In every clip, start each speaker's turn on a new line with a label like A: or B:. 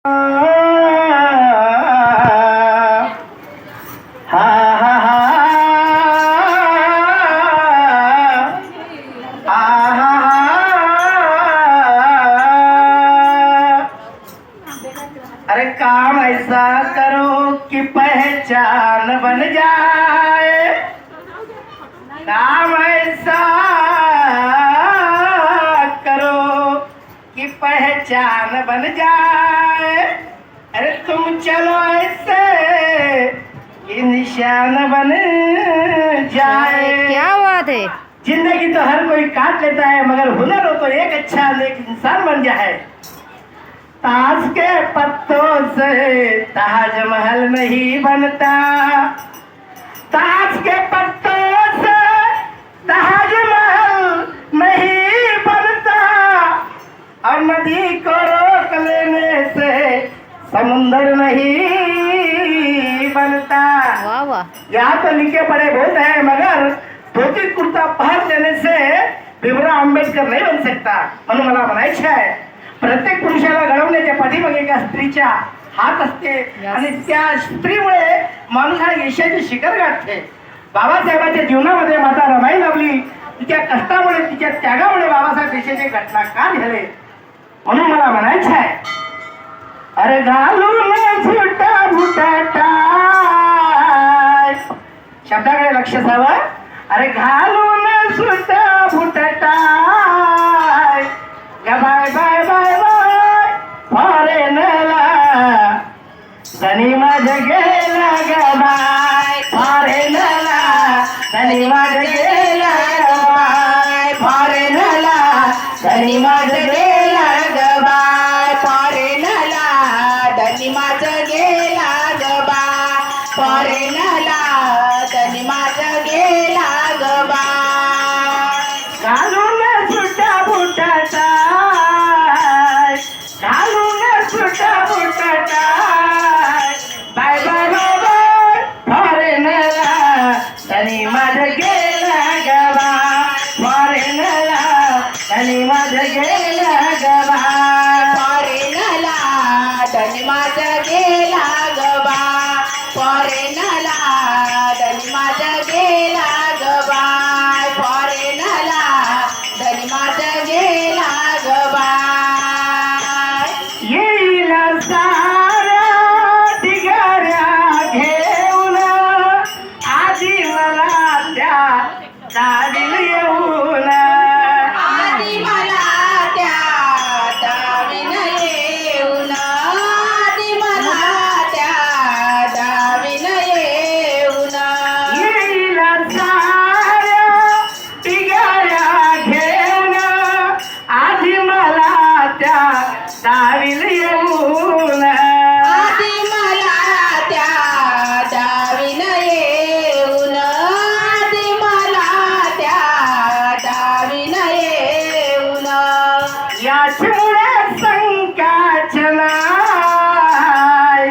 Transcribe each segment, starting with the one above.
A: अरे काम ऐसा करो कि पहचान बन जाए, काम ऐसा करो कि पहचान बन जाए। अरे तुम चलो ऐसे कि निशान बन जाए।
B: क्या बात है।
A: जिंदगी तो हर कोई काट लेता है, मगर हुनर हो तो एक अच्छा नेक इंसान बन जाए। ताश के पत्तों से ताजमहल नहीं बनता, ताश के पत्तों से ताजमहल नहीं बनता, और नदी को रोक लेने से समुंदर नहीं बनता।
B: वाह वाह।
A: यहाँ तो लिखे पड़े बहुत है, मगर धोती कुर्ता पहन देने से भीमराव आंबेडकर नाही बन सकता। म्हणून मला म्हणायचं आहे, प्रत्येक पुरुषाला घडवण्याच्या पाठीमागे एका स्त्रीचा हात असते आणि त्या स्त्रीमुळे माणूस हा यशाचे शिखर गाठते। बाबासाहेबांच्या जीवनामध्ये माता रमाई लाभली, तिच्या कष्टामुळे तिच्या त्यागामुळे बाबासाहेब देशाचे घटनाकार झाले। म्हणून मला म्हणायचं आहे, अरे घालून फुटा फुटाटा, शब्दाकडे लक्ष असावं। अरे घालून सुटा फुटाटा, बाय बाय बाय बाय फॉरेनला धनी माझं गेला ग बाय, फॉरेनला धनी माझं गेला ग बाय, फॉरेनला धनी माझं गेला ग बाय,
C: फॉरेनला धनी माझं गेला ग बाय, फॉरेनला धनी माझं गेला ग बाय।
A: घालून सुटा फुटाटा, घालून सुटा फुटाटा, बाय बाय बाय बाय फॉरेनला धनी माझं गेला ग बाय, फॉरेनला धनी माझं गेला ग बाय,
C: फॉरेनला धनी माझं गेला ग बाय, फॉरेनला धनी माझं गेला ग बाय, फॉरेनला धनी माझं गेला ग बाय।
A: येईल साऱ्या ढिगाऱ्या घेऊन, आधी मला त्या दाढील येऊन,
C: आधी मला त्या दावीन येऊन, आधी मला त्या दावीन येऊन,
A: येईल साऱ्या ढिगाऱ्या घेऊन, आधी मला त्या दाढील येऊन,
C: आधी मला त्या दावीन येऊन, आधी मला त्या दावीन येऊन।
A: याच्यामुळे संकाच नाय,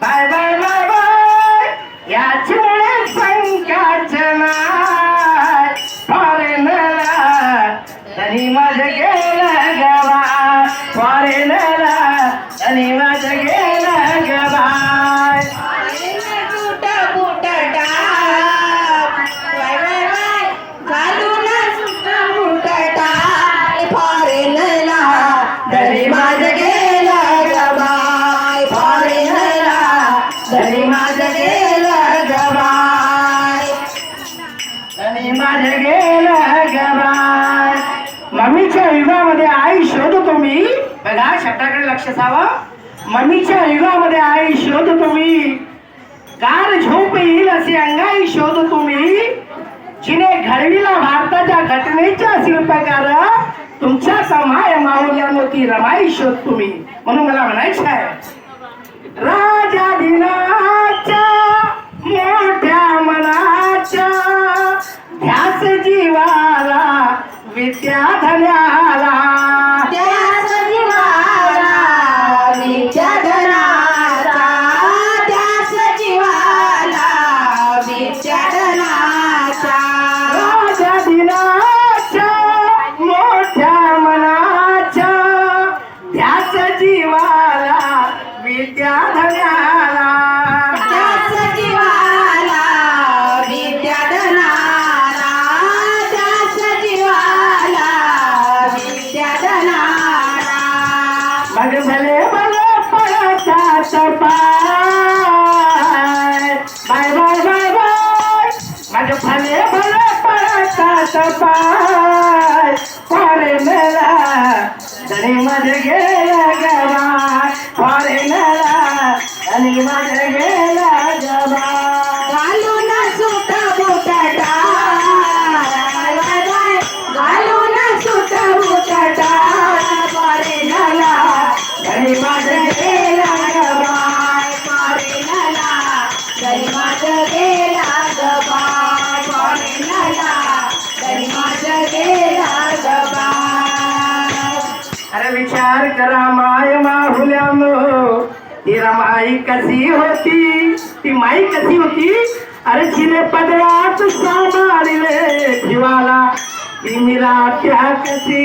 A: बाय बाय बाय बाय, याच्यामुळे संकाच नाय, फॉरेनला धनी माझं गेलं ग बाय, फॉरेनला धनी माझं गेलं ग बाय।
C: सुटा फुटाटा, बाय बाय बाय घालून सुटा फुटाटा, फॉरेनला धनी माझं गेलं ग बाय, फॉरेनला धनी माझं गेलं ग बाय।
A: धनी माझं गेलं ग बाय। मम्मीच्या युगामध्ये आई शोधतो मी, बघा शब्दाकडे लक्ष असावं। मम्मीच्या युगामध्ये आई शोधतो मी, गार झोप येईल असे अंगाई शोधतो मी, जिने घडविला भारताच्या घटनेच्या शिल्पकार, तुमच्या समाय माऊल्या ती रमाई शोधतो मी। म्हणून मला म्हणायचं आहे, राजा दिनाच्या मोठ्या मनाच्या ध्यास जीवाला विद्याधन्याला,
C: त्याच जीवाला विद्याधनाचा, त्याच जीवाला विद्याधनाचा,
A: राजा दिनाच्या मोठ्या मनाच्या ध्यास जीवाला विद्या धन्याला
C: त्या सजीवाला विद्याधनाला त्या सजीवाला विद्याधनाला
A: मग भले भले पळतात pi by bye bye bye मग भले भले पळतात पाय पारे मेला धनी मध्ये गेला गवा पारे मेला धनी मध्ये गेला गवा
C: घालून सुट बुटाटा घालून सुट बुटाटा पारे नला
A: धनी मध्ये गेला गवा
C: पारे नला घरी माझं गेला गबा पारे नला घरी माझं गेला गबा
A: अरे विचार करा माय माहुल्यानो ती रमाई कशी होती ती माई कशी होती अरे तिने पदरात सांभाळले जीवाला ती निराट्या कशी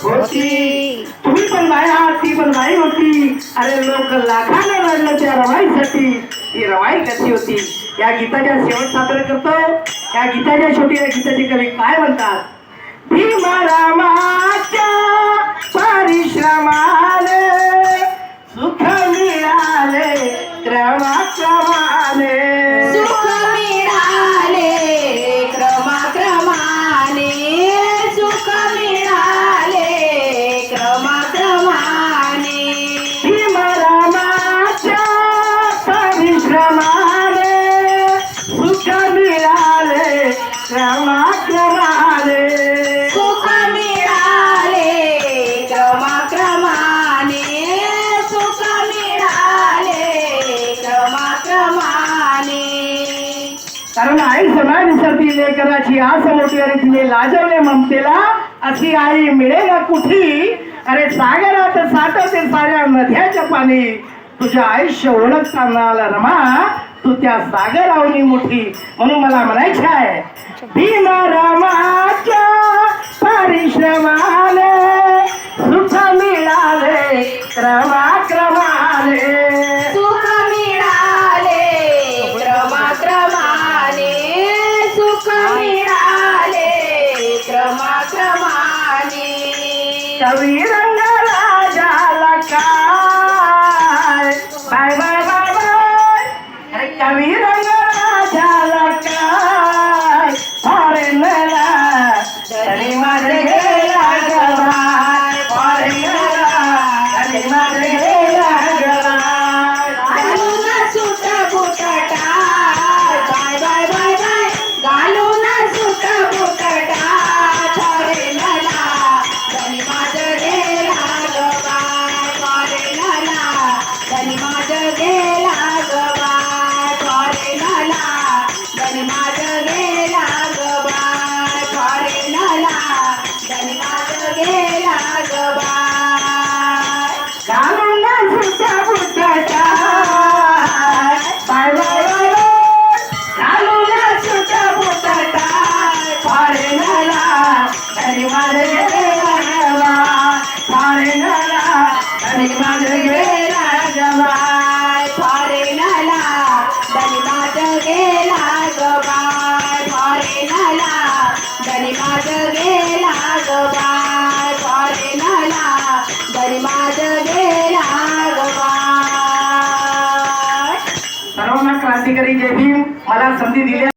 A: होती तुम्ही पण बाई आहात ती पण बाई होती अरे लोक लाखाने रडलं त्या रमाईसाठी ती रमाई कशी होती या गीताच्या शेवट सादर करतो या गीताच्या शेवटी या गीताचे कवी काय म्हणतात भीमा रामाच्या परिश्रमाने सुख मिळाले क्रमाक्रमाने
C: सुख मिळाले क्रमाक्रमाने सुख मिळाले क्रमाक्रमाने
A: भीमा रामाच्या परिश्रमाने सुख मिळाले क्रमाक्रमाने
C: सुख मिळाले क्रमाक्रमाने सुख मिळाले क्रमाक्रमाने
A: कारण आई सणानुसार ती लेकराची आस मोठी आणि तिने लाजवले ममतेला अशी आई मिळेल कुठी अरे सागरात साठवते साऱ्या नद्याच्या पाणी तुझ्या आयुष्य ओळखताना रमा तू त्या सागरावनी मोठी म्हणून मला म्हणायचं आहे भीमा रामाच्या परिश्रमाने सुख मिळाले क्रमाक्रमाने
C: सुख मिळाले क्रमाक्रमाने सुख मिळाले क्रमाक्रमाने
A: कवी रंग राजाला काय बाय बाय बाय बाय अरे कवी रंग राजाला काय फॉरेनला तरी माझे गेला गबाय फॉरेनला तरी माझे गेला गबाय
C: घालून सुट बुटाटा बाय बाय बाय बाय घालून सुट बुटाटा फॉरे नला धनी माझं गेला गबाय फॉरे नला धनी माझं गेला गबाय फॉरे नला धनी माझं गेला गबाय फॉरे नला धनी माझं गेला गबाय
A: घालून सुट्या बुटाच्या बाय बाय बाय घालून सुट्या बुटाच्या फॉरेनला तरी माझे गेला गबाय फॉरेनला तरी माझे गेला गबाय
C: फॉरे नला धनी माझं गेला गबाय फॉरे नला धनी माझं गेला गबाय फॉरे नला धनी माझं गेला गबाय
A: सर्वांना क्रांतिकारी जय भीम मला संधी दिली